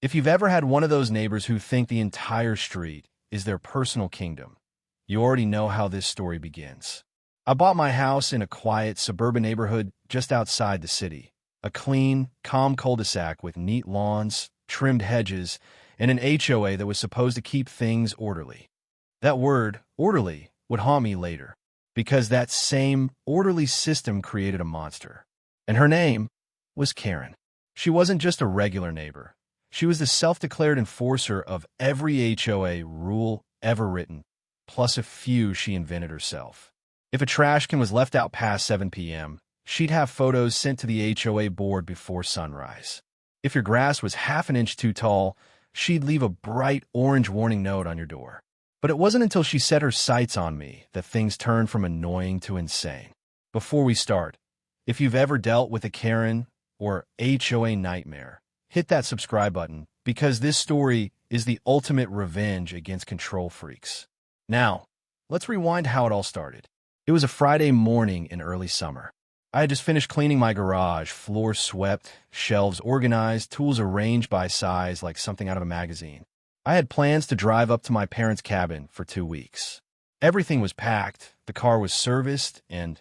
If you've ever had one of those neighbors who think the entire street is their personal kingdom, you already know how this story begins. I bought my house in a quiet suburban neighborhood just outside the city. A clean, calm cul-de-sac with neat lawns, trimmed hedges, and an HOA that was supposed to keep things orderly. That word, orderly, would haunt me later, because that same orderly system created a monster. And her name was Karen. She wasn't just a regular neighbor. She was the self-declared enforcer of every HOA rule ever written, plus a few she invented herself. If a trash can was left out past 7 p.m., she'd have photos sent to the HOA board before sunrise. If your grass was half an inch too tall, she'd leave a bright orange warning note on your door. But it wasn't until she set her sights on me that things turned from annoying to insane. Before we start, if you've ever dealt with a Karen or HOA nightmare, hit that subscribe button, because this story is the ultimate revenge against control freaks. Now, let's rewind how it all started. It was a Friday morning in early summer. I had just finished cleaning my garage, floor swept, shelves organized, tools arranged by size like something out of a magazine. I had plans to drive up to my parents' cabin for 2 weeks. Everything was packed, the car was serviced, and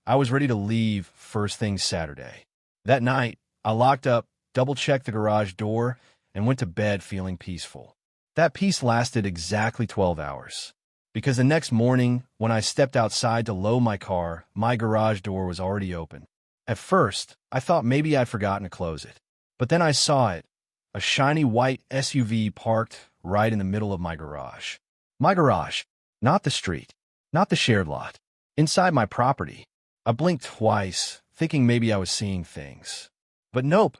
I was ready to leave first thing Saturday. That night, I locked up, double-checked the garage door, and went to bed feeling peaceful. That peace lasted exactly 12 hours. Because the next morning, when I stepped outside to load my car, my garage door was already open. At first, I thought maybe I'd forgotten to close it. But then I saw it, a shiny white SUV parked right in the middle of my garage. My garage, not the street, not the shared lot. Inside my property. I blinked twice, thinking maybe I was seeing things. But nope,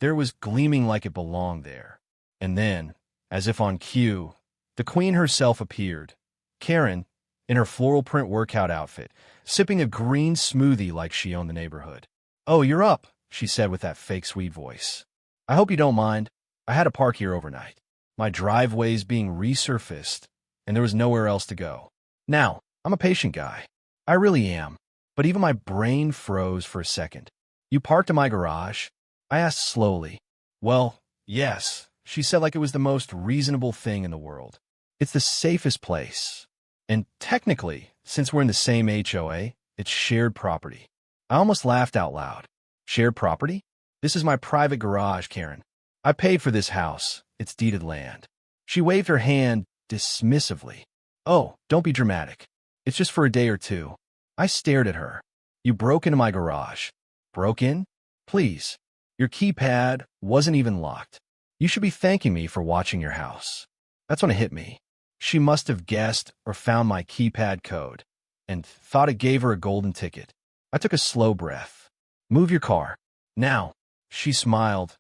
there was gleaming like it belonged there. And then, as if on cue, the queen herself appeared. Karen, in her floral print workout outfit, sipping a green smoothie like she owned the neighborhood. "Oh, you're up," she said with that fake sweet voice. "I hope you don't mind. I had to park here overnight. My driveway's being resurfaced, and there was nowhere else to go. Now, I'm a patient guy. I really am. But even my brain froze for a second. You parked in my garage?" I asked slowly. "Well, yes," she said like it was the most reasonable thing in the world. "It's the safest place. And technically, since we're in the same HOA, it's shared property." I almost laughed out loud. "Shared property? This is my private garage, Karen. I paid for this house. It's deeded land." She waved her hand dismissively. "Oh, don't be dramatic. It's just for a day or two." I stared at her. "You broke into my garage." "Broke in? Please. Your keypad wasn't even locked. You should be thanking me for watching your house." That's when it hit me. She must have guessed or found my keypad code and thought it gave her a golden ticket. I took a slow breath. "Move your car. Now." She smiled.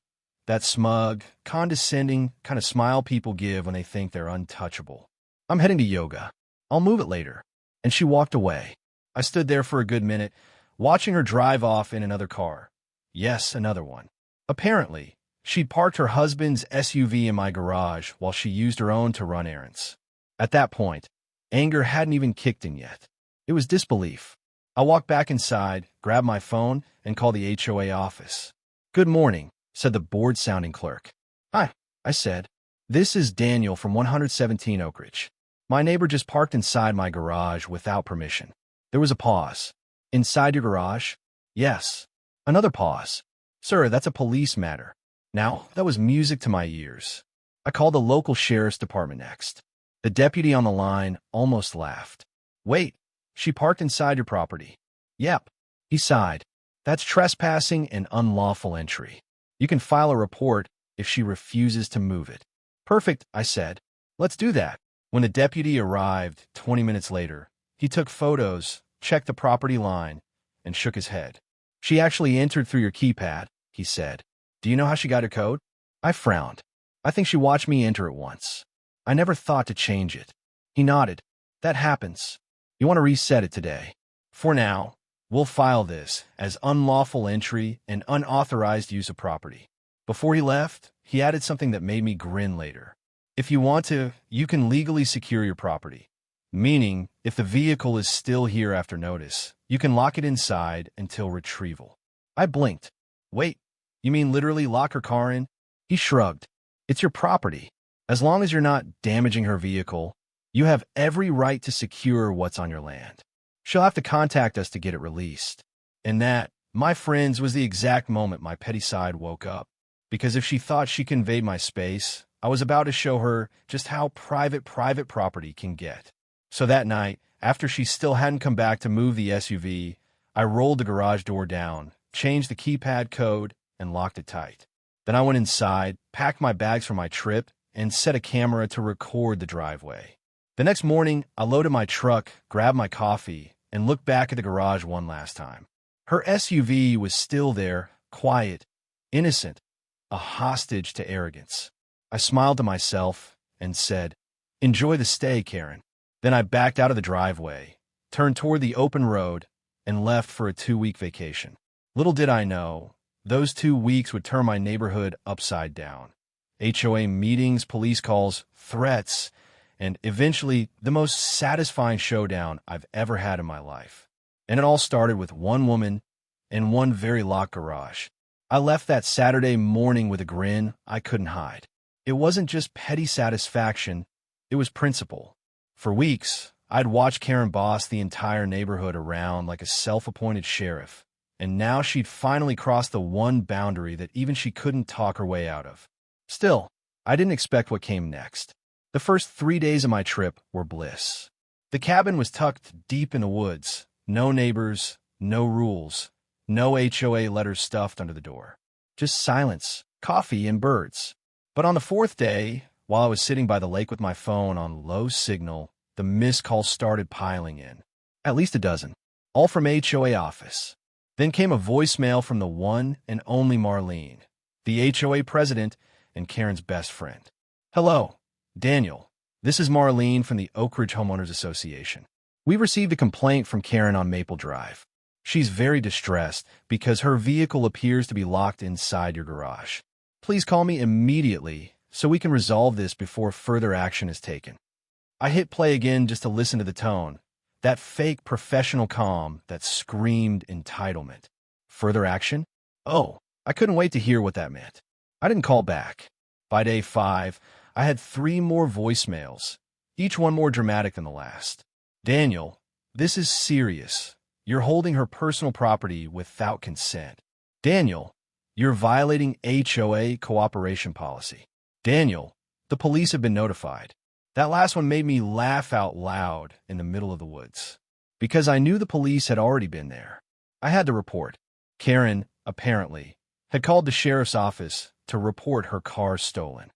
That smug, condescending kind of smile people give when they think they're untouchable. "I'm heading to yoga. I'll move it later." And she walked away. I stood there for a good minute, watching her drive off in another car. Yes, another one. Apparently, she'd parked her husband's SUV in my garage while she used her own to run errands. At that point, anger hadn't even kicked in yet. It was disbelief. I walked back inside, grabbed my phone, and called the HOA office. "Good morning," said the bored-sounding clerk. "Hi," I said. "This is Daniel from 117 Oak Ridge. My neighbor just parked inside my garage without permission." There was a pause. "Inside your garage?" "Yes." Another pause. "Sir, that's a police matter." Now, that was music to my ears. I called the local sheriff's department next. The deputy on the line almost laughed. "Wait, she parked inside your property?" "Yep." He sighed. "That's trespassing and unlawful entry. You can file a report if she refuses to move it." "Perfect," I said. "Let's do that." When the deputy arrived 20 minutes later, he took photos, checked the property line, and shook his head. "She actually entered through your keypad," he said. "Do you know how she got her code?" I frowned. "I think she watched me enter it once. I never thought to change it." He nodded. "That happens. You want to reset it today. For now, we'll file this as unlawful entry and unauthorized use of property." Before he left, he added something that made me grin later. "If you want to, you can legally secure your property. Meaning, if the vehicle is still here after notice, you can lock it inside until retrieval." I blinked. "Wait, you mean literally lock her car in?" He shrugged. It's your property. As long as you're not damaging her vehicle, you have every right to secure what's on your land. She'll have to contact us to get it released. And that, my friends, was the exact moment my petty side woke up. Because if she thought she could invade my space, I was about to show her just how private property can get. So that night, after she still hadn't come back to move the SUV, I rolled the garage door down, changed the keypad code, and locked it tight. Then I went inside, packed my bags for my trip, and set a camera to record the driveway. The next morning, I loaded my truck, grabbed my coffee, and looked back at the garage one last time. Her SUV was still there, quiet, innocent, a hostage to arrogance. I smiled to myself and said, "Enjoy the stay, Karen." Then I backed out of the driveway, turned toward the open road, and left for a 2-week vacation. Little did I know, those 2 weeks would turn my neighborhood upside down. HOA meetings, police calls, threats, and eventually the most satisfying showdown I've ever had in my life. And it all started with one woman and one very locked garage. I left that Saturday morning with a grin I couldn't hide. It wasn't just petty satisfaction, it was principle. For weeks, I'd watched Karen boss the entire neighborhood around like a self-appointed sheriff, and now she'd finally crossed the one boundary that even she couldn't talk her way out of. Still, I didn't expect what came next. The first 3 days of my trip were bliss. The cabin was tucked deep in the woods, no neighbors, no rules, no HOA letters stuffed under the door. Just silence, coffee, and birds. But on the 4th day, while I was sitting by the lake with my phone on low signal, the missed calls started piling in. At least a dozen, all from HOA office. Then came a voicemail from the one and only Marlene, the HOA president and Karen's best friend. "Hello, Daniel. This is Marlene from the Oak Ridge Homeowners Association. We received a complaint from Karen on Maple Drive. She's very distressed because her vehicle appears to be locked inside your garage. Please call me immediately so we can resolve this before further action is taken." I hit play again just to listen to the tone, that fake professional calm that screamed entitlement. Further action? Oh, I couldn't wait to hear what that meant. I didn't call back. By day 5, I had 3 more voicemails, each one more dramatic than the last. "Daniel, this is serious. You're holding her personal property without consent. Daniel, you're violating HOA cooperation policy. Daniel, the police have been notified." That last one made me laugh out loud in the middle of the woods, because I knew the police had already been there. I had to report. Karen, apparently, had called the sheriff's office to report her car stolen.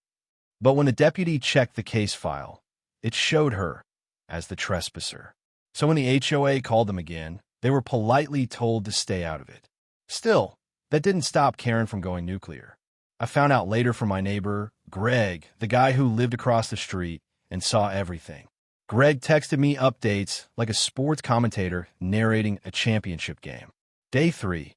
But when the deputy checked the case file, it showed her as the trespasser. So when the HOA called them again, they were politely told to stay out of it. Still, that didn't stop Karen from going nuclear. I found out later from my neighbor, Greg, the guy who lived across the street and saw everything. Greg texted me updates like a sports commentator narrating a championship game. Day 3,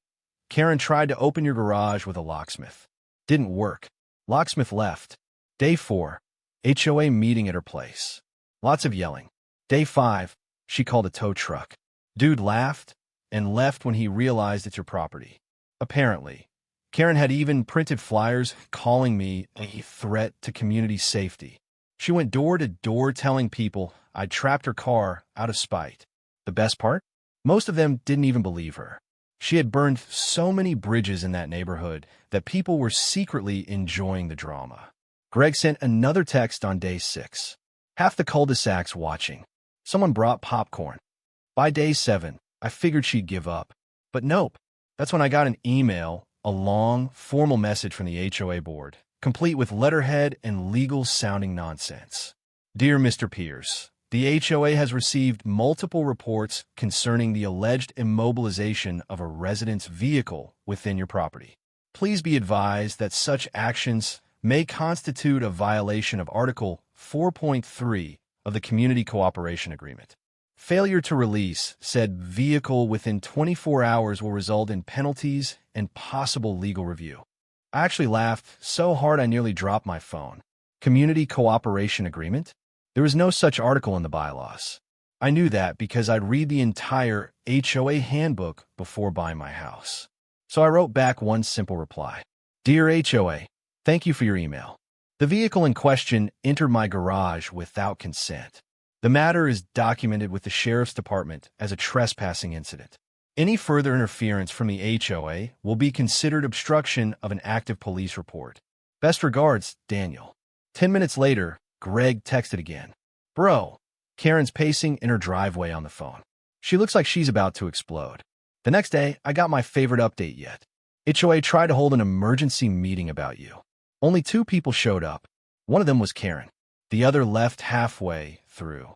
Karen tried to open your garage with a locksmith. Didn't work. Locksmith left. Day 4, HOA meeting at her place. Lots of yelling. Day 5, she called a tow truck. Dude laughed and left when he realized it's your property. Apparently, Karen had even printed flyers calling me a threat to community safety. She went door to door telling people I'd trapped her car out of spite. The best part? Most of them didn't even believe her. She had burned so many bridges in that neighborhood that people were secretly enjoying the drama. Greg sent another text on day 6. Half the cul-de-sac's watching. Someone brought popcorn. By day 7, I figured she'd give up. But nope. That's when I got an email, a long, formal message from the HOA board, complete with letterhead and legal-sounding nonsense. "Dear Mr. Pierce, the HOA has received multiple reports concerning the alleged immobilization of a resident's vehicle within your property. Please be advised that such actions may constitute a violation of Article 4.3 of the Community Cooperation Agreement. Failure to release said vehicle within 24 hours will result in penalties and possible legal review." I actually laughed so hard I nearly dropped my phone. Community Cooperation Agreement? There was no such article in the bylaws. I knew that because I'd read the entire HOA handbook before buying my house. So I wrote back one simple reply. "Dear HOA, thank you for your email. The vehicle in question entered my garage without consent. The matter is documented with the Sheriff's Department as a trespassing incident. Any further interference from the HOA will be considered obstruction of an active police report. Best regards, Daniel. 10 minutes later, Greg texted again. Bro, Karen's pacing in her driveway on the phone. She looks like she's about to explode. The next day, I got my favorite update yet. HOA tried to hold an emergency meeting about you. Only 2 people showed up. One of them was Karen. The other left halfway through.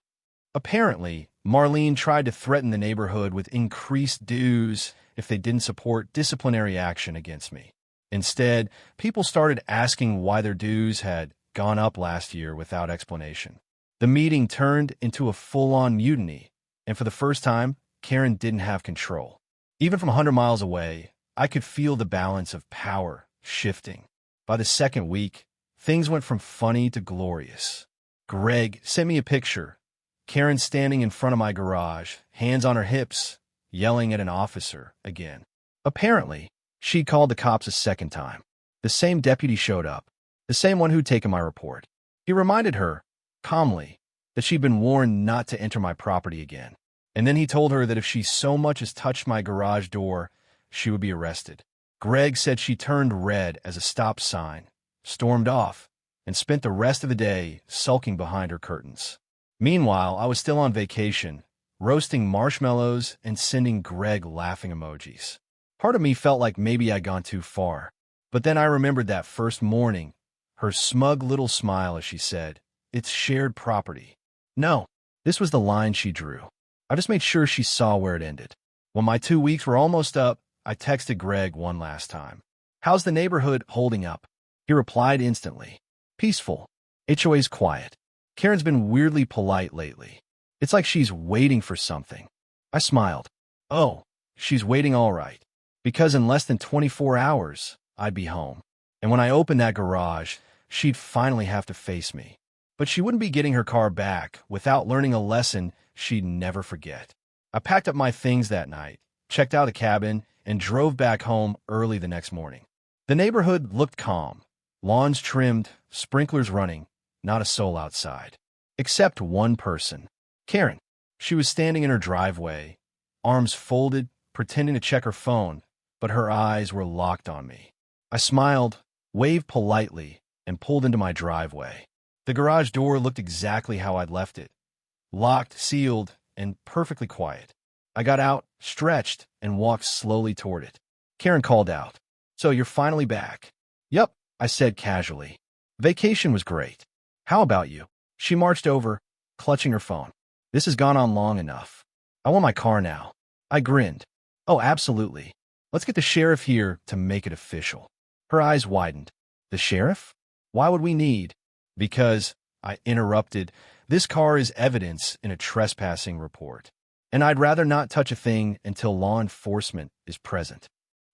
Apparently, Marlene tried to threaten the neighborhood with increased dues if they didn't support disciplinary action against me. Instead, people started asking why their dues had gone up last year without explanation. The meeting turned into a full-on mutiny, and for the first time, Karen didn't have control. Even from 100 miles away, I could feel the balance of power shifting. By the second week, things went from funny to glorious. Greg sent me a picture. Karen standing in front of my garage, hands on her hips, yelling at an officer again. Apparently, she called the cops a second time. The same deputy showed up, the same one who'd taken my report. He reminded her, calmly, that she'd been warned not to enter my property again. And then he told her that if she so much as touched my garage door, she would be arrested. Greg said she turned red as a stop sign, stormed off, and spent the rest of the day sulking behind her curtains. Meanwhile, I was still on vacation, roasting marshmallows and sending Greg laughing emojis. Part of me felt like maybe I'd gone too far. But then I remembered that first morning, her smug little smile as she said, "It's shared property." No, this was the line she drew. I just made sure she saw where it ended. When my 2 weeks were almost up, I texted Greg one last time. "How's the neighborhood holding up?" He replied instantly. "Peaceful. HOA's quiet. Karen's been weirdly polite lately. It's like she's waiting for something." I smiled. Oh, she's waiting all right. Because in less than 24 hours, I'd be home. And when I opened that garage, she'd finally have to face me. But she wouldn't be getting her car back without learning a lesson she'd never forget. I packed up my things that night, checked out a cabin, and drove back home early the next morning. The neighborhood looked calm. Lawns trimmed, sprinklers running, not a soul outside. Except one person. Karen. She was standing in her driveway, arms folded, pretending to check her phone, but her eyes were locked on me. I smiled, waved politely, and pulled into my driveway. The garage door looked exactly how I'd left it. Locked, sealed, and perfectly quiet. I got out, stretched, and walked slowly toward it. Karen called out, "So you're finally back?" "Yup," I said casually. "Vacation was great. How about you?" She marched over, clutching her phone. "This has gone on long enough. I want my car now." I grinned. "Oh, absolutely. Let's get the sheriff here to make it official." Her eyes widened. "The sheriff? Why would we need—" "Because," I interrupted, "this car is evidence in a trespassing report. And I'd rather not touch a thing until law enforcement is present."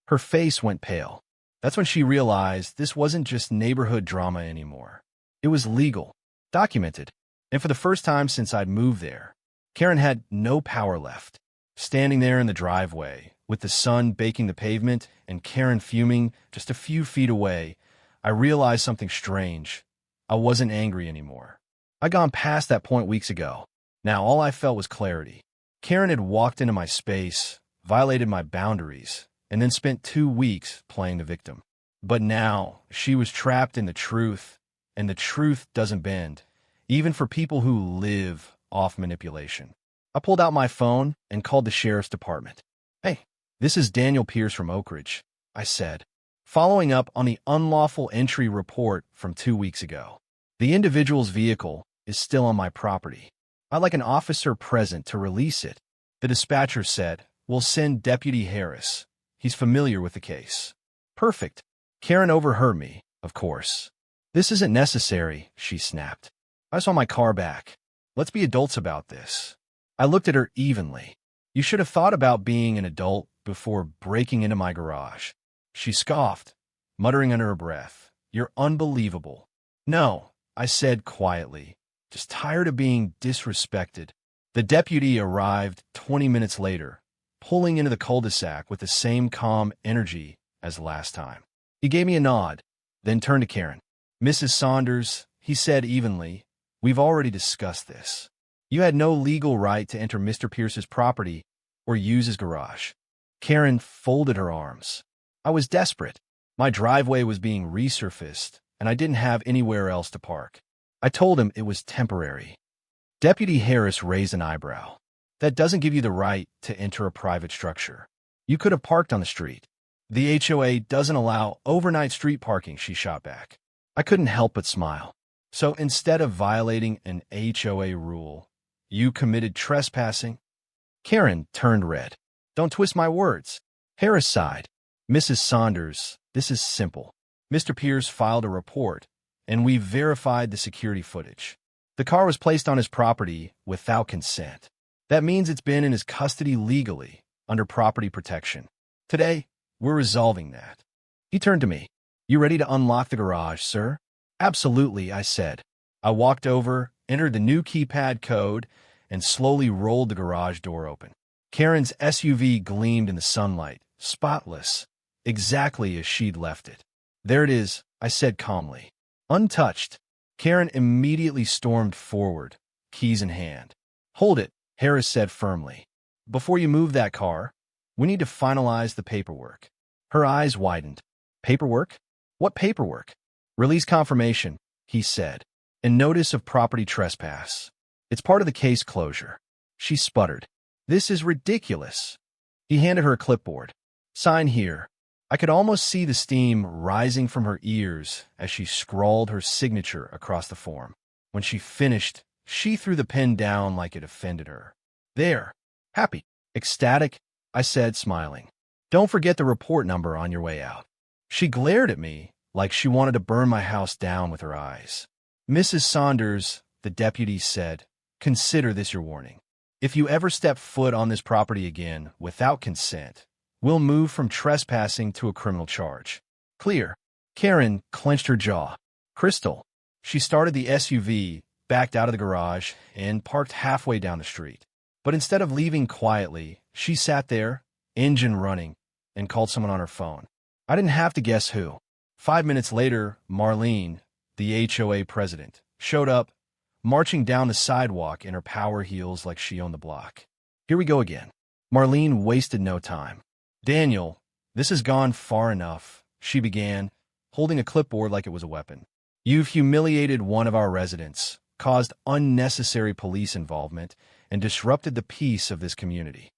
Her face went pale. That's when she realized this wasn't just neighborhood drama anymore. It was legal, documented, and for the first time since I'd moved there, Karen had no power left. Standing there in the driveway, with the sun baking the pavement and Karen fuming just a few feet away, I realized something strange. I wasn't angry anymore. I'd gone past that point weeks ago. Now all I felt was clarity. Karen had walked into my space, violated my boundaries, and then spent 2 weeks playing the victim. But now, she was trapped in the truth, and the truth doesn't bend, even for people who live off manipulation. I pulled out my phone and called the sheriff's department. "Hey, this is Daniel Pierce from Oak Ridge," I said, following up on the unlawful entry report from 2 weeks ago. "The individual's vehicle is still on my property. I'd like an officer present to release it." The dispatcher said, "We'll send Deputy Harris. He's familiar with the case." Perfect. Karen overheard me, of course. "This isn't necessary," she snapped. "I just want my car back. Let's be adults about this." I looked at her evenly. "You should have thought about being an adult before breaking into my garage." She scoffed, muttering under her breath, "You're unbelievable." "No," I said quietly, "just tired of being disrespected." The deputy arrived 20 minutes later, pulling into the cul-de-sac with the same calm energy as last time. He gave me a nod, then turned to Karen. Mrs. Saunders, he said evenly, we've already discussed this. You had no legal right to enter Mr. Pierce's property or use his garage. Karen folded her arms. I was desperate. My driveway was being resurfaced, and I didn't have anywhere else to park. I told him it was temporary. Deputy Harris raised an eyebrow. That doesn't give you the right to enter a private structure. You could have parked on the street. The HOA doesn't allow overnight street parking, she shot back. I couldn't help but smile. So instead of violating an HOA rule, you committed trespassing? Karen turned red. Don't twist my words. Harris sighed. Mrs. Saunders, this is simple. Mr. Pierce filed a report, and we verified the security footage. The car was placed on his property without consent. That means it's been in his custody legally, under property protection. Today, we're resolving that. He turned to me. You ready to unlock the garage, sir? Absolutely, I said. I walked over, entered the new keypad code, and slowly rolled the garage door open. Karen's SUV gleamed in the sunlight, spotless, exactly as she'd left it. There it is, I said calmly. Untouched. Karen immediately stormed forward, keys in hand. Hold it, Harris said firmly. Before you move that car, we need to finalize the paperwork. Her eyes widened. Paperwork? What paperwork? Release confirmation, he said, and notice of property trespass. It's part of the case closure. She sputtered. This is ridiculous. He handed her a clipboard. Sign here. I could almost see the steam rising from her ears as she scrawled her signature across the form. When she finished, she threw the pen down like it offended her. There. Happy. Ecstatic, I said, smiling. Don't forget the report number on your way out. She glared at me like she wanted to burn my house down with her eyes. Mrs. Saunders, the deputy said, consider this your warning. If you ever step foot on this property again without consent, we'll move from trespassing to a criminal charge. Clear. Karen clenched her jaw. Crystal. She started the SUV, backed out of the garage, and parked halfway down the street. But instead of leaving quietly, she sat there, engine running, and called someone on her phone. I didn't have to guess who. 5 minutes later, Marlene, the HOA president, showed up, marching down the sidewalk in her power heels like she owned the block. Here we go again. Marlene wasted no time. Daniel, this has gone far enough, she began, holding a clipboard like it was a weapon. You've humiliated one of our residents, caused unnecessary police involvement, and disrupted the peace of this community.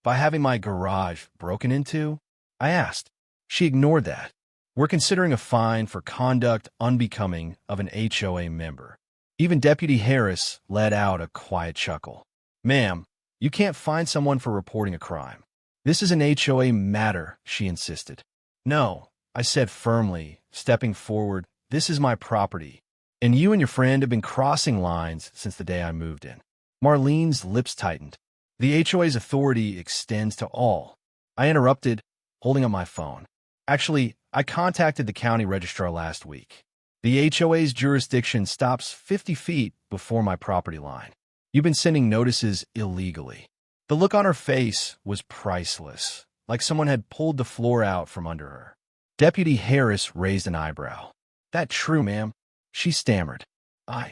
By having my garage broken into? I asked. She ignored that. We're considering a fine for conduct unbecoming of an HOA member. Even Deputy Harris let out a quiet chuckle. Ma'am, you can't fine someone for reporting a crime. This is an HOA matter, she insisted. No, I said firmly, stepping forward. This is my property, and you and your friend have been crossing lines since the day I moved in. Marlene's lips tightened. The HOA's authority extends to all. I interrupted, holding up my phone. Actually, I contacted the county registrar last week. The HOA's jurisdiction stops 50 feet before my property line. You've been sending notices illegally. The look on her face was priceless, like someone had pulled the floor out from under her. Deputy Harris raised an eyebrow. That true, ma'am? She stammered. I'll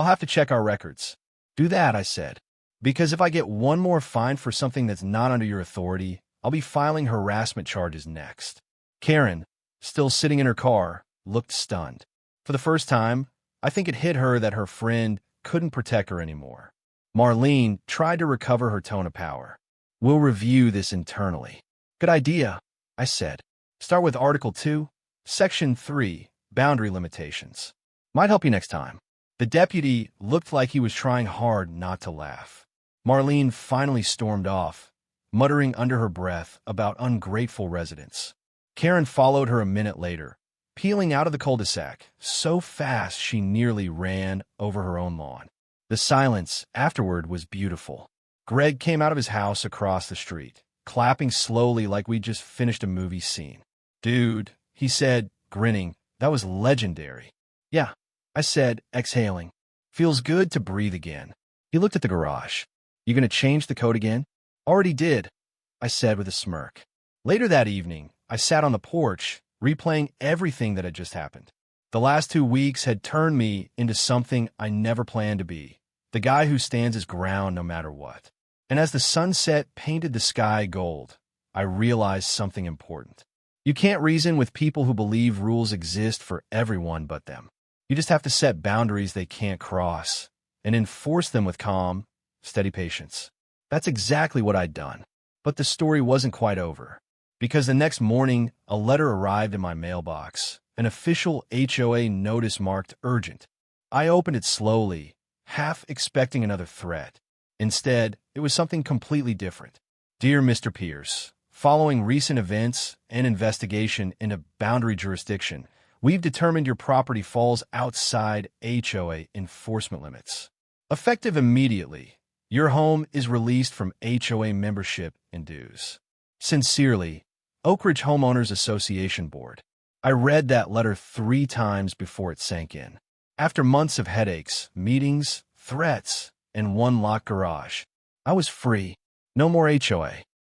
have to check our records. Do that, I said. Because if I get one more fine for something that's not under your authority, I'll be filing harassment charges next. Karen, still sitting in her car, looked stunned. For the first time, I think it hit her that her friend couldn't protect her anymore. Marlene tried to recover her tone of power. We'll review this internally. Good idea, I said. Start with Article 2, Section 3, Boundary Limitations. Might help you next time. The deputy looked like he was trying hard not to laugh. Marlene finally stormed off, muttering under her breath about ungrateful residents. Karen followed her a minute later, peeling out of the cul-de-sac so fast she nearly ran over her own lawn. The silence afterward was beautiful. Greg came out of his house across the street, clapping slowly like we'd just finished a movie scene. Dude, he said, grinning, that was legendary. Yeah, I said, exhaling. Feels good to breathe again. He looked at the garage. You gonna change the code again? Already did, I said with a smirk. Later that evening, I sat on the porch, replaying everything that had just happened. The last 2 weeks had turned me into something I never planned to be, the guy who stands his ground no matter what. And as the sunset painted the sky gold, I realized something important. You can't reason with people who believe rules exist for everyone but them. You just have to set boundaries they can't cross and enforce them with calm, steady patience. That's exactly what I'd done. But the story wasn't quite over, because the next morning, a letter arrived in my mailbox, an official HOA notice marked urgent. I opened it slowly, half expecting another threat. Instead, it was something completely different. Dear Mr. Pierce, following recent events and investigation into boundary jurisdiction, we've determined your property falls outside HOA enforcement limits. Effective immediately, your home is released from HOA membership and dues. Sincerely, Oak Ridge Homeowners Association Board. I read that letter 3 times before it sank in. After months of headaches, meetings, threats, and one locked garage, I was free. No more HOA.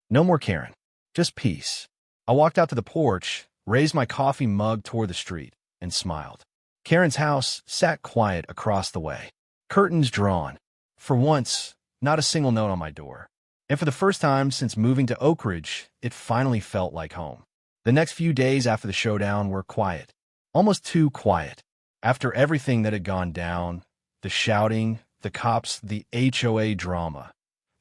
No more Karen. Just peace. I walked out to the porch, raised my coffee mug toward the street, and smiled. Karen's house sat quiet across the way. Curtains drawn. For once, not a single note on my door. And for the first time since moving to Oak Ridge, it finally felt like home. The next few days after the showdown were quiet. Almost too quiet. After everything that had gone down, the shouting, the cops, the HOA drama,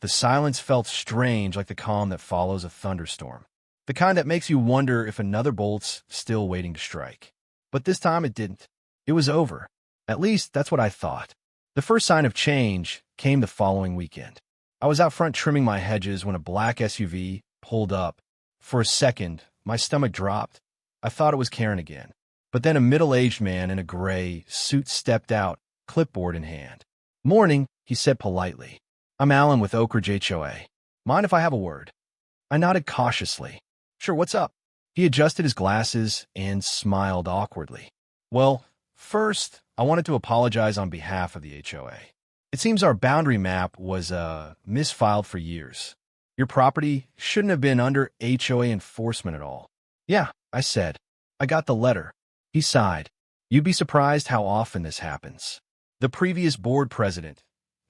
the silence felt strange, like the calm that follows a thunderstorm. The kind that makes you wonder if another bolt's still waiting to strike. But this time it didn't. It was over. At least that's what I thought. The first sign of change came the following weekend. I was out front trimming my hedges when a black SUV pulled up. For a second, my stomach dropped. I thought it was Karen again. But then a middle-aged man in a gray suit stepped out, clipboard in hand. "Morning," he said politely. "I'm Alan with Oak Ridge HOA. Mind if I have a word?" I nodded cautiously. "Sure, what's up?" He adjusted his glasses and smiled awkwardly. "Well, first, I wanted to apologize on behalf of the HOA. It seems our boundary map was misfiled for years. Your property shouldn't have been under HOA enforcement at all." "Yeah," I said. "I got the letter." He sighed. "You'd be surprised how often this happens. The previous board president,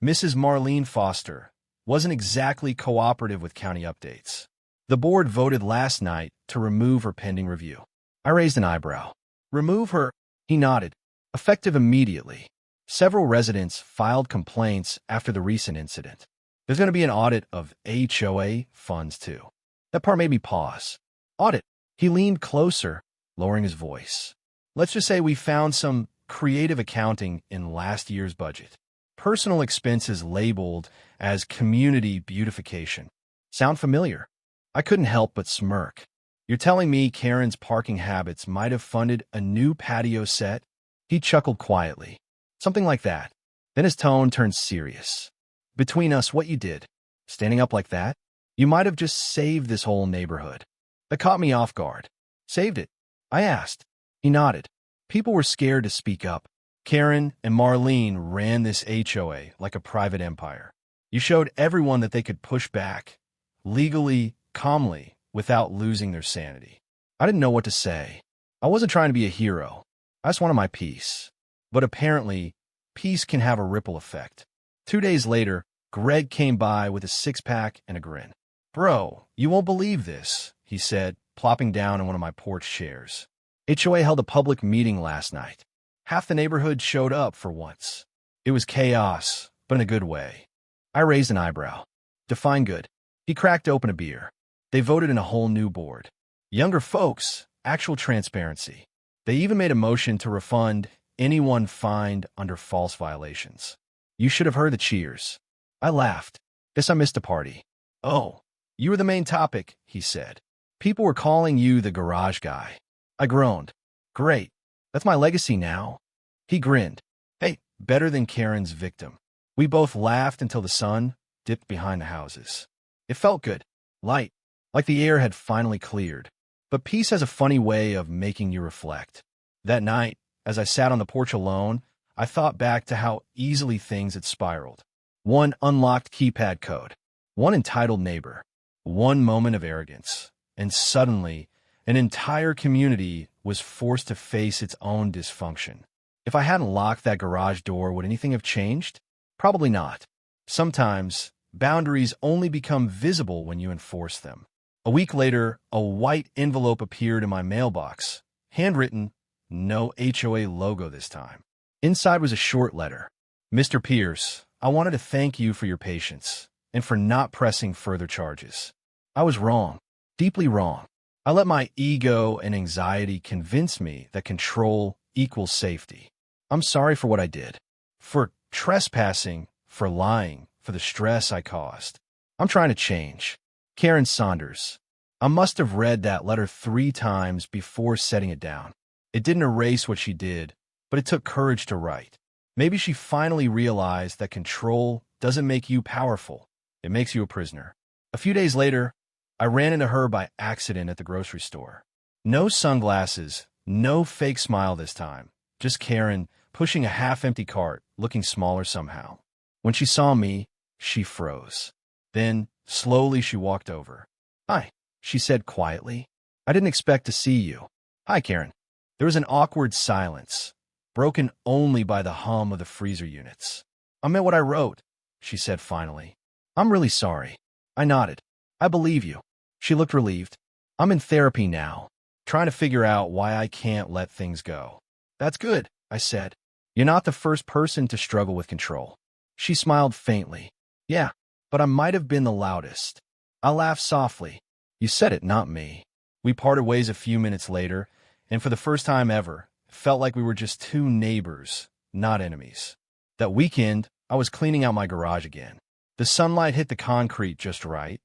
Mrs. Marlene Foster, wasn't exactly cooperative with county updates. The board voted last night to remove her pending review." I raised an eyebrow. "Remove her?" He nodded. "Effective immediately. Several residents filed complaints after the recent incident. There's going to be an audit of HOA funds, too." That part made me pause. "Audit?" He leaned closer, lowering his voice. "Let's just say we found some creative accounting in last year's budget. Personal expenses labeled as community beautification. Sound familiar?" I couldn't help but smirk. "You're telling me Karen's parking habits might have funded a new patio set?" He chuckled quietly. "Something like that." Then his tone turned serious. "Between us, what you did, standing up like that, you might have just saved this whole neighborhood." That caught me off guard. "Saved it?" I asked. He nodded. "People were scared to speak up. Karen and Marlene ran this HOA like a private empire. You showed everyone that they could push back, legally, calmly, without losing their sanity." I didn't know what to say. I wasn't trying to be a hero. I just wanted my peace. But apparently, peace can have a ripple effect. 2 days later, Greg came by with a six-pack and a grin. "Bro, you won't believe this," he said, plopping down in one of my porch chairs. "HOA held a public meeting last night. Half the neighborhood showed up for once. It was chaos, but in a good way." I raised an eyebrow. "Define good." He cracked open a beer. "They voted in a whole new board. Younger folks, actual transparency. They even made a motion to refund anyone fined under false violations. You should have heard the cheers." I laughed. "Guess I missed a party." "Oh, you were the main topic," he said. "People were calling you the garage guy." I groaned. "Great. That's my legacy now." He grinned. "Hey, better than Karen's victim." We both laughed until the sun dipped behind the houses. It felt good, light, like the air had finally cleared. But peace has a funny way of making you reflect. That night, as I sat on the porch alone, I thought back to how easily things had spiraled. One unlocked keypad code, one entitled neighbor, one moment of arrogance, and suddenly, an entire community was forced to face its own dysfunction. If I hadn't locked that garage door, would anything have changed? Probably not. Sometimes, boundaries only become visible when you enforce them. A week later, a white envelope appeared in my mailbox, handwritten, no HOA logo this time. Inside was a short letter. Mr. Pierce, I wanted to thank you for your patience and for not pressing further charges. I was wrong, deeply wrong. I let my ego and anxiety convince me that control equals safety. I'm sorry for what I did, for trespassing, for lying, for the stress I caused. I'm trying to change. Karen Saunders. I must have read that letter 3 times before setting it down. It didn't erase what she did, but it took courage to write. Maybe she finally realized that control doesn't make you powerful. It makes you a prisoner. A few days later, I ran into her by accident at the grocery store. No sunglasses, no fake smile this time. Just Karen pushing a half-empty cart, looking smaller somehow. When she saw me, she froze. Then, slowly, she walked over. "Hi," she said quietly. "I didn't expect to see you." "Hi, Karen." There was an awkward silence, broken only by the hum of the freezer units. "I meant what I wrote," she said finally. "I'm really sorry." I nodded. "I believe you." She looked relieved. "I'm in therapy now, trying to figure out why I can't let things go." "That's good," I said. "You're not the first person to struggle with control." She smiled faintly. "Yeah, but I might have been the loudest." I laughed softly. "You said it, not me." We parted ways a few minutes later, and for the first time ever, it felt like we were just 2 neighbors, not enemies. That weekend, I was cleaning out my garage again. The sunlight hit the concrete just right,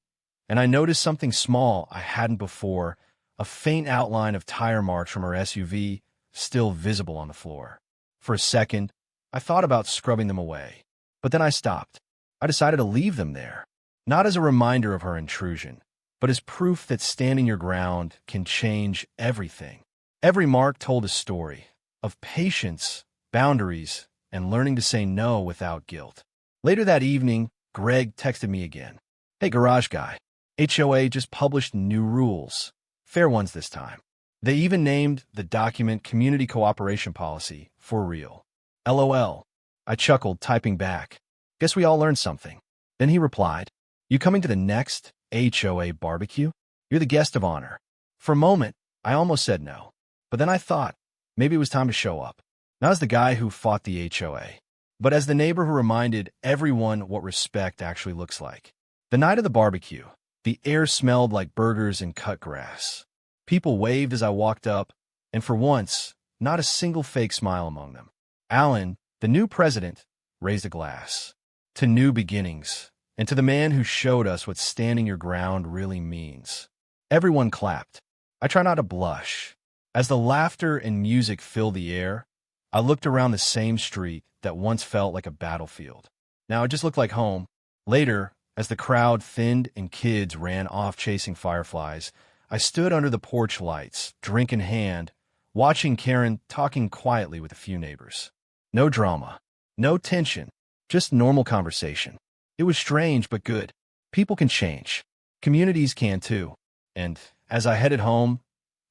and I noticed something small I hadn't before, a faint outline of tire marks from her SUV still visible on the floor. For a second, I thought about scrubbing them away, but then I stopped. I decided to leave them there, not as a reminder of her intrusion, but as proof that standing your ground can change everything. Every mark told a story of patience, boundaries, and learning to say no without guilt. Later that evening, Greg texted me again. "Hey, garage guy, HOA just published new rules. Fair ones this time. They even named the document Community Cooperation Policy for real. LOL. I chuckled, typing back. Guess we all learned something. Then he replied, "You coming to the next HOA barbecue? You're the guest of honor." For a moment, I almost said no. But then I thought, maybe it was time to show up. Not as the guy who fought the HOA, but as the neighbor who reminded everyone what respect actually looks like. The night of the barbecue, the air smelled like burgers and cut grass. People waved as I walked up, and for once, not a single fake smile among them. Alan, the new president, raised a glass. To new beginnings, and to the man who showed us what standing your ground really means. Everyone clapped. I try not to blush. As the laughter and music filled the air, I looked around the same street that once felt like a battlefield. Now it just looked like home. Later, as the crowd thinned and kids ran off chasing fireflies, I stood under the porch lights, drink in hand, watching Karen talking quietly with a few neighbors. No drama, no tension, just normal conversation. It was strange but good. People can change. Communities can too. And as I headed home,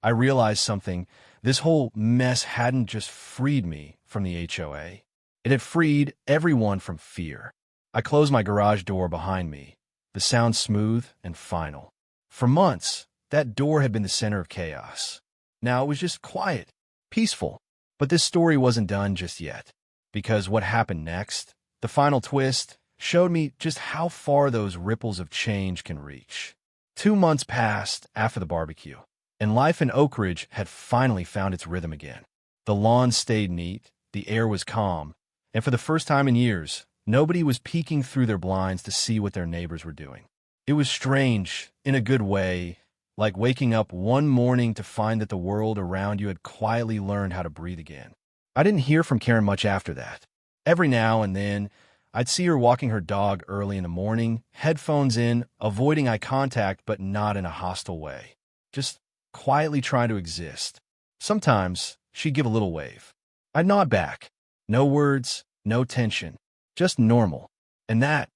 I realized something. This whole mess hadn't just freed me from the HOA. It had freed everyone from fear. I closed my garage door behind me, the sound smooth and final. For months, that door had been the center of chaos. Now it was just quiet, peaceful. But this story wasn't done just yet, because what happened next, the final twist, showed me just how far those ripples of change can reach. 2 months passed after the barbecue, and life in Oak Ridge had finally found its rhythm again. The lawn stayed neat, the air was calm, and for the first time in years, nobody was peeking through their blinds to see what their neighbors were doing. It was strange, in a good way, like waking up one morning to find that the world around you had quietly learned how to breathe again. I didn't hear from Karen much after that. Every now and then, I'd see her walking her dog early in the morning, headphones in, avoiding eye contact but not in a hostile way. Just quietly trying to exist. Sometimes, she'd give a little wave. I'd nod back. No words, no tension, just normal. And that,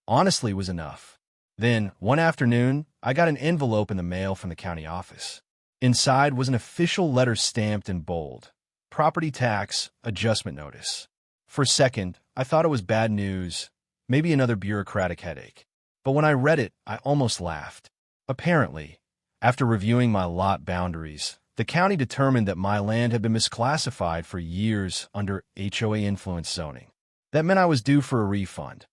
honestly, was enough. Then, one afternoon, I got an envelope in the mail from the county office. Inside was an official letter stamped in bold. Property tax adjustment notice. For a second, I thought it was bad news, maybe another bureaucratic headache. But when I read it, I almost laughed. Apparently, after reviewing my lot boundaries, the county determined that my land had been misclassified for years under HOA influence zoning. That meant I was due for a refund,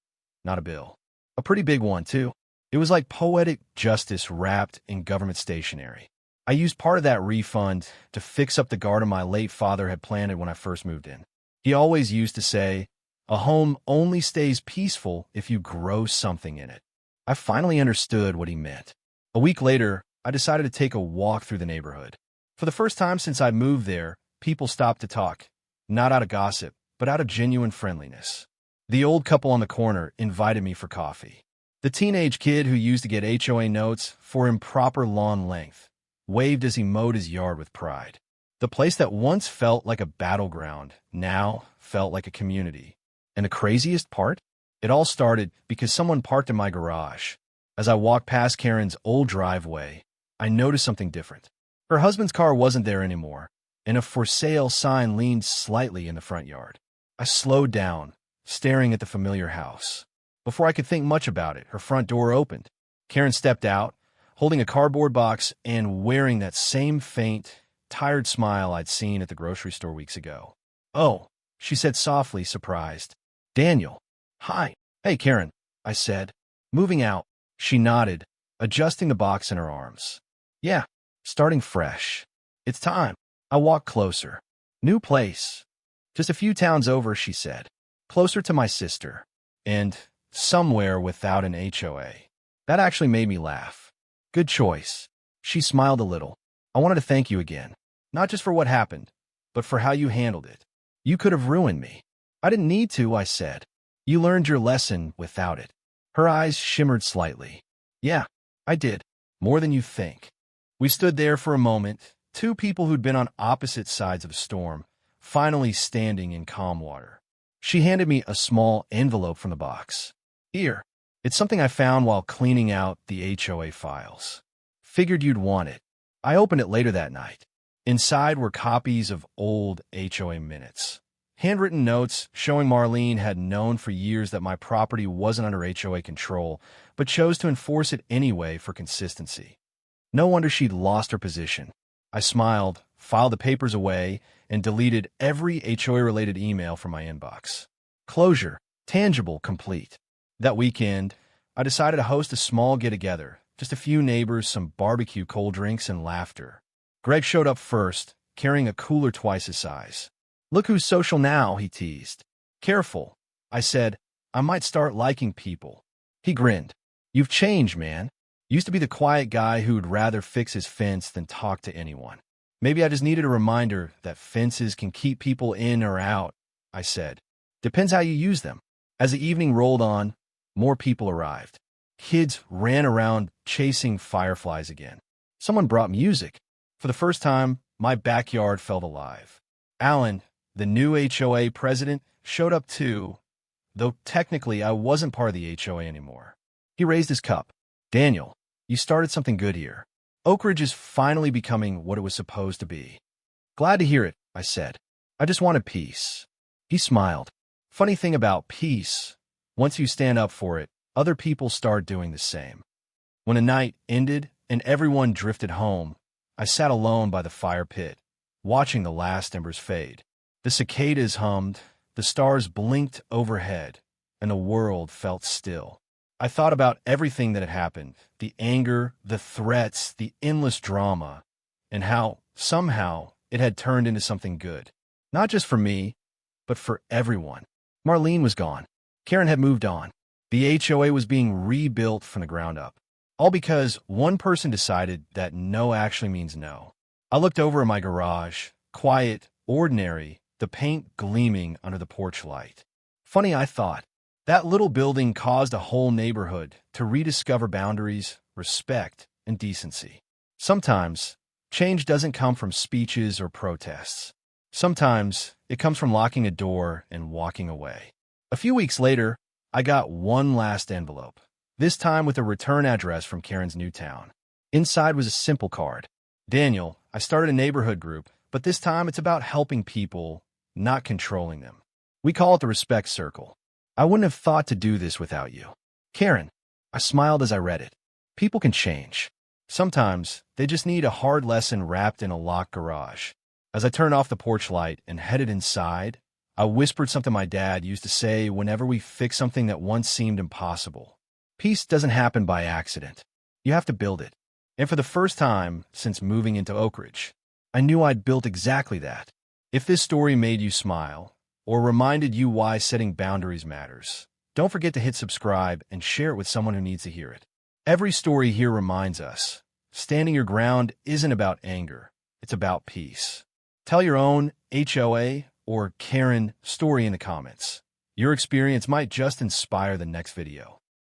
not a bill. A pretty big one, too. It was like poetic justice wrapped in government stationery. I used part of that refund to fix up the garden my late father had planted when I first moved in. He always used to say, "A home only stays peaceful if you grow something in it." I finally understood what he meant. A week later, I decided to take a walk through the neighborhood. For the first time since I moved there, people stopped to talk, not out of gossip, but out of genuine friendliness. The old couple on the corner invited me for coffee. The teenage kid who used to get HOA notes for improper lawn length waved as he mowed his yard with pride. The place that once felt like a battleground now felt like a community. And the craziest part? It all started because someone parked in my garage. As I walked past Karen's old driveway, I noticed something different. Her husband's car wasn't there anymore, and a for sale sign leaned slightly in the front yard. I slowed down, staring at the familiar house. Before I could think much about it, her front door opened. Karen stepped out, holding a cardboard box and wearing that same faint, tired smile I'd seen at the grocery store weeks ago. "Oh," she said softly, surprised. "Daniel." "Hi." "Hey, Karen," I said. Moving out, she nodded, adjusting the box in her arms. "Yeah, starting fresh. It's time." I walked closer. "New place. Just a few towns over," she said. "Closer to my sister. And somewhere without an HOA." That actually made me laugh. "Good choice." She smiled a little. "I wanted to thank you again. Not just for what happened, but for how you handled it. You could have ruined me." "I didn't need to," I said. "You learned your lesson without it." Her eyes shimmered slightly. "Yeah, I did. More than you think." We stood there for a moment, two people who'd been on opposite sides of a storm, finally standing in calm water. She handed me a small envelope from the box. "Here. It's something I found while cleaning out the HOA files. Figured you'd want it." I opened it later that night. Inside were copies of old HOA minutes. Handwritten notes showing Marlene had known for years that my property wasn't under HOA control, but chose to enforce it anyway for consistency. No wonder she'd lost her position. I smiled, filed the papers away, and deleted every HOA-related email from my inbox. Closure, tangible, complete. That weekend, I decided to host a small get-together, just a few neighbors, some barbecue, cold drinks, and laughter. Greg showed up first, carrying a cooler twice his size. "Look who's social now," he teased. "Careful," I said. "I might start liking people." He grinned. "You've changed, man. Used to be the quiet guy who'd rather fix his fence than talk to anyone." "Maybe I just needed a reminder that fences can keep people in or out," I said. "Depends how you use them." As the evening rolled on, more people arrived. Kids ran around chasing fireflies again. Someone brought music. For the first time, my backyard felt alive. Alan, the new HOA president, showed up too, though technically I wasn't part of the HOA anymore. He raised his cup. "Daniel, you started something good here. Oak Ridge is finally becoming what it was supposed to be." "Glad to hear it," I said. "I just wanted peace." He smiled. "Funny thing about peace, once you stand up for it, other people start doing the same." When the night ended and everyone drifted home, I sat alone by the fire pit, watching the last embers fade. The cicadas hummed, the stars blinked overhead, and the world felt still. I thought about everything that had happened, the anger, the threats, the endless drama, and how, somehow, it had turned into something good. Not just for me, but for everyone. Marlene was gone. Karen had moved on. The HOA was being rebuilt from the ground up. All because one person decided that no actually means no. I looked over at my garage, quiet, ordinary, the paint gleaming under the porch light. Funny, I thought. That little building caused a whole neighborhood to rediscover boundaries, respect, and decency. Sometimes, change doesn't come from speeches or protests. Sometimes, it comes from locking a door and walking away. A few weeks later, I got one last envelope, this time with a return address from Karen's new town. Inside was a simple card. Daniel, I started a neighborhood group, but this time it's about helping people, not controlling them. We call it the Respect Circle. I wouldn't have thought to do this without you. Karen, I smiled as I read it. People can change. Sometimes they just need a hard lesson wrapped in a locked garage. As I turned off the porch light and headed inside, I whispered something my dad used to say whenever we fixed something that once seemed impossible. Peace doesn't happen by accident. You have to build it. And for the first time since moving into Oak Ridge, I knew I'd built exactly that. If this story made you smile, or reminded you why setting boundaries matters, don't forget to hit subscribe and share it with someone who needs to hear it. Every story here reminds us, standing your ground isn't about anger, it's about peace. Tell your own HOA or Karen story in the comments. Your experience might just inspire the next video.